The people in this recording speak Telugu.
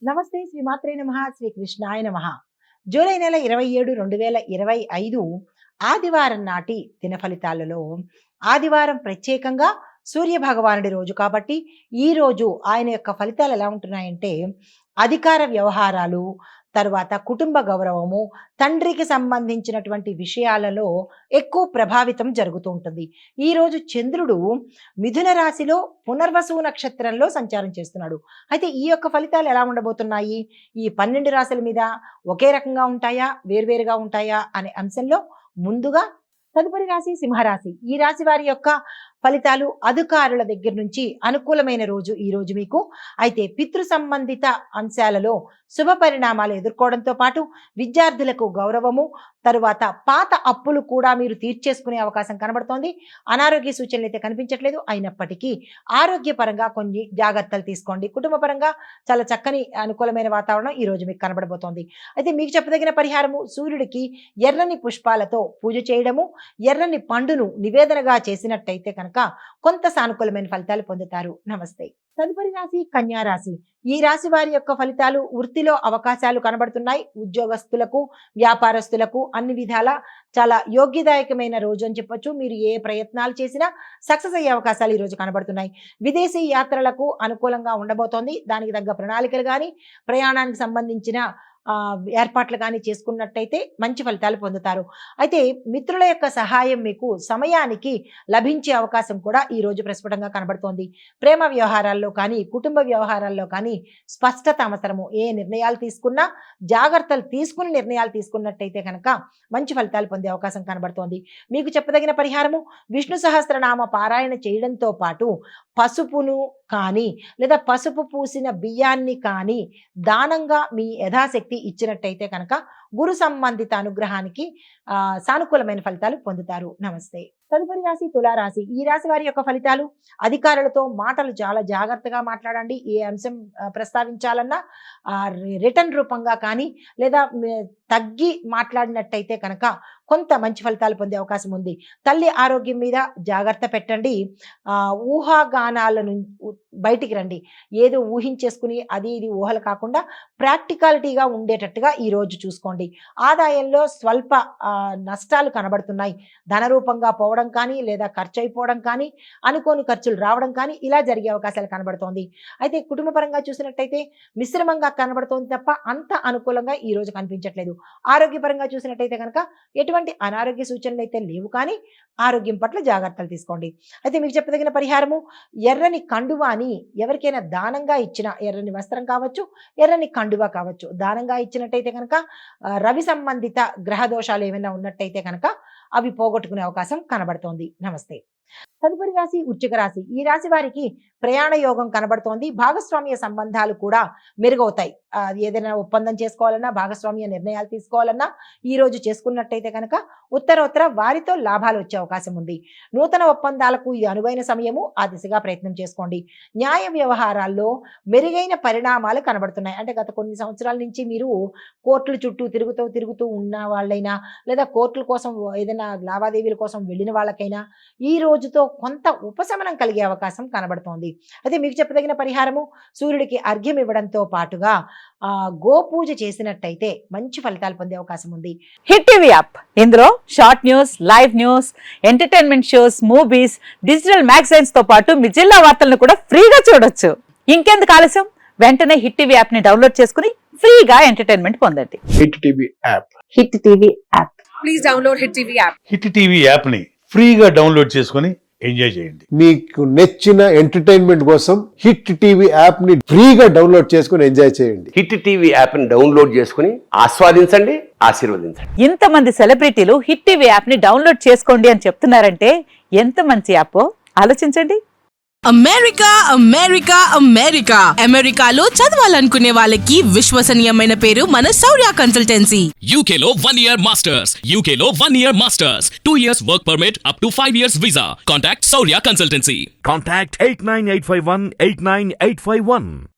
నమస్తే శ్రీమాత్రే నమః శ్రీ కృష్ణాయ నమః. జూలై నెల 27 2025 ఆదివారం నాటి దిన ఫలితాలలో ఆదివారం ప్రత్యేకంగా సూర్య భగవానుడి రోజు కాబట్టి ఈ రోజు ఆయన యొక్క ఫలితాలు ఎలా ఉంటున్నాయంటే అధికార వ్యవహారాలు, తరువాత కుటుంబ గౌరవము, తండ్రికి సంబంధించినటువంటి విషయాలలో ఎక్కువ ప్రభావితం జరుగుతూ ఉంటుంది. ఈరోజు చంద్రుడు మిథున రాశిలో పునర్వసు నక్షత్రంలో సంచారం చేస్తున్నాడు. అయితే ఈ యొక్క ఫలితాలు ఎలా ఉండబోతున్నాయి, ఈ 12 రాశుల మీద ఒకే రకంగా ఉంటాయా, వేర్వేరుగా ఉంటాయా అనే అంశంలో ముందుగా తదుపరి రాశి సింహరాశి. ఈ రాశి వారి యొక్క ఫలితాలు అధికారుల దగ్గర నుంచి అనుకూలమైన రోజు ఈ రోజు మీకు. అయితే పితృ సంబంధిత అంశాలలో శుభ పరిణామాలు ఎదుర్కోవడంతో పాటు విద్యార్థులకు గౌరవము, తరువాత పాత అప్పులు కూడా మీరు తీర్చేసుకునే అవకాశం కనబడుతోంది. అనారోగ్య సూచనలు అయితే కనిపించట్లేదు, అయినప్పటికీ ఆరోగ్యపరంగా కొన్ని జాగ్రత్తలు తీసుకోండి. కుటుంబ పరంగా చాలా చక్కని అనుకూలమైన వాతావరణం ఈ రోజు మీకు కనబడబోతోంది. అయితే మీకు చెప్పదగిన పరిహారము, సూర్యుడికి ఎర్రని పుష్పాలతో పూజ చేయడము, ఎర్రని పండును నివేదనగా చేసినట్టయితే కనుక కొంత సానుకూలమైన ఫలితాలు పొందుతారు. నమస్తే. తదుపరి రాశి కన్యా రాశి. ఈ రాశి వారి యొక్క ఫలితాలు వృత్తిలో అవకాశాలు కనబడుతున్నాయి. ఉద్యోగస్తులకు, వ్యాపారస్తులకు అన్ని విధాల చాలా యోగ్యదాయకమైన రోజు అని చెప్పొచ్చు. మీరు ఏ ప్రయత్నాలు చేసినా సక్సెస్ అయ్యే అవకాశాలు ఈ రోజు కనబడుతున్నాయి. విదేశీ యాత్రలకు అనుకూలంగా ఉండబోతోంది. దానికి తగ్గ ప్రణాళికలు కానీ, ప్రయాణానికి సంబంధించిన ఏర్పాట్లు కానీ చేసుకున్నట్టయితే మంచి ఫలితాలు పొందుతారు. అయితే మిత్రుల యొక్క సహాయం మీకు సమయానికి లభించే అవకాశం కూడా ఈ రోజు ప్రస్ఫుటంగా కనబడుతోంది. ప్రేమ వ్యవహారాల్లో కానీ, కుటుంబ వ్యవహారాల్లో కానీ స్పష్టత అవసరము. ఏ నిర్ణయాలు తీసుకున్నా జాగ్రత్తలు తీసుకుని నిర్ణయాలు తీసుకున్నట్టయితే కనుక మంచి ఫలితాలు పొందే అవకాశం కనబడుతోంది. మీకు చెప్పదగిన పరిహారము, విష్ణు సహస్రనామ పారాయణ చేయడంతో పాటు పసుపును కానీ లేదా పసుపు పూసిన బియ్యాన్ని కానీ దానంగా మీ యథాశక్తి ఇచ్చినట్టయితే కనుక గురు సంబంధిత అనుగ్రహానికి సానుకూలమైన ఫలితాలు పొందుతారు. నమస్తే. తదుపరి రాశి తులారాశి. ఈ రాశి వారి యొక్క ఫలితాలు అధికారులతో మాటలు చాలా జాగ్రత్తగా మాట్లాడండి. ఏ అంశం ప్రస్తావించాలన్నా రిటర్న్ రూపంగా కానీ లేదా తగ్గి మాట్లాడినట్టయితే కనుక కొంత మంచి ఫలితాలు పొందే అవకాశం ఉంది. తల్లి ఆరోగ్యం మీద జాగ్రత్త పెట్టండి. ఊహాగానాలను బయటికి రండి. ఏదో ఊహించేసుకుని అది ఇది ఊహలు కాకుండా ప్రాక్టికాలిటీగా ఉండేటట్టుగా ఈ రోజు చూసుకోండి. ఆదాయంలో స్వల్ప నష్టాలు కనబడుతున్నాయి. ధన రూపంగా పోవడం కానీ లేదా ఖర్చు అయిపోవడం కానీ, అనుకోని ఖర్చులు రావడం కానీ ఇలా జరిగే అవకాశాలు కనబడుతోంది. అయితే కుటుంబ పరంగా చూసినట్టయితే మిశ్రమంగా కనబడుతోంది తప్ప అంత అనుకూలంగా ఈ రోజు కనిపించట్లేదు. ఆరోగ్యపరంగా చూసినట్టయితే కనుక ఎటువంటి అనారోగ్య సూచనలు అయితే లేవు, కానీ ఆరోగ్యం పట్ల జాగ్రత్తలు తీసుకోండి. అయితే మీకు చెప్పదగిన పరిహారము, ఎర్రని కండువాని ఎవరికైనా దానంగా ఇచ్చిన, ఎర్రని వస్త్రం కావచ్చు, ఎర్రని కండువా కావచ్చు, దానంగా ఇచ్చినట్టయితే కనుక రవి సంబంధిత గ్రహ దోషాలు ఏమైనా ఉన్నట్టయితే కనుక అవి పోగొట్టుకునే అవకాశం కనబడుతోంది. నమస్తే. తదుపరి రాశి వృశ్చిక రాశి. ఈ రాశి వారికి ప్రయాణ యోగం కనబడుతోంది. భాగస్వామ్య సంబంధాలు కూడా మెరుగవుతాయి. ఏదైనా ఒప్పందం చేసుకోవాలన్నా, భాగస్వామ్య నిర్ణయాలు తీసుకోవాలన్నా ఈ రోజు చేసుకున్నట్టయితే కనుక ఉత్తరోత్తర వారితో లాభాలు వచ్చే అవకాశం ఉంది. నూతన ఒప్పందాలకు ఇది అనువైన సమయము. ఆ దిశగా ప్రయత్నం చేసుకోండి. న్యాయ వ్యవహారాల్లో మెరుగైన పరిణామాలు కనబడుతున్నాయి. అంటే గత కొన్ని సంవత్సరాల నుంచి మీరు కోర్టుల చుట్టూ తిరుగుతూ ఉన్న వాళ్ళైనా లేదా కోర్టుల కోసం ఏదైనా లావాదేవీల కోసం వెళ్ళిన వాళ్ళకైనా ఈ రోజుతో కొంత ఉపశమనం కలిగే అవకాశం కనబడుతోంది. అయితే మీకు చెప్పదగిన పరిహారము, సూర్యుడికి అర్ఘ్యం ఇవ్వడంతో పాటుగా గోపూజ చేసినట్టయితే మంచి ఫలితాలు పొందే అవకాశం ఉంది. హిట్ టీవీ యాప్, ఇందులో short news, live news, entertainment shows, movies, digital magazines తో పాటు మీ జిల్లా వార్తలను కూడా ఫ్రీగా చూడొచ్చు. ఇంకెందుకు ఆలస్యం, వెంటనే హిట్ టీవీ యాప్ ని డౌన్లోడ్ చేసుకుని ఫ్రీగా ఎంటర్టైన్మెంట్ పొందండి. Hit TV app. Hit TV app. Please download hit TV app. Hit TV app ని ఫ్రీగా డౌన్లోడ్ చేసుకుని ఎంజాయ్ చేయండి. మీకు నచ్చిన ఎంటర్టైన్మెంట్ కోసం హిట్ టీవీ యాప్ ని ఫ్రీగా డౌన్లోడ్ చేసుకుని ఎంజాయ్ చేయండి. హిట్ టీవీ యాప్ ని డౌన్లోడ్ చేసుకుని ఆస్వాదించండి, ఆశీర్వదించండి. ఇంతమంది సెలబ్రిటీలు హిట్ టీవీ యాప్ ని డౌన్లోడ్ చేసుకోండి అని చెప్తున్నారంటే ఎంత మంచి యాప్ ఆలోచించండి. అమెరికా అమెరికా అమెరికా అమెరికాలో చదవాలనుకునే వాళ్ళకి విశ్వసనీయమైన పేరు మన శౌర్య కన్సల్టెన్సీ. UK లో 1 year masters. UK లో 1 year masters. 2 years work permit up to 5 years visa. Contact Saurya Consultancy. Contact 89851 89851.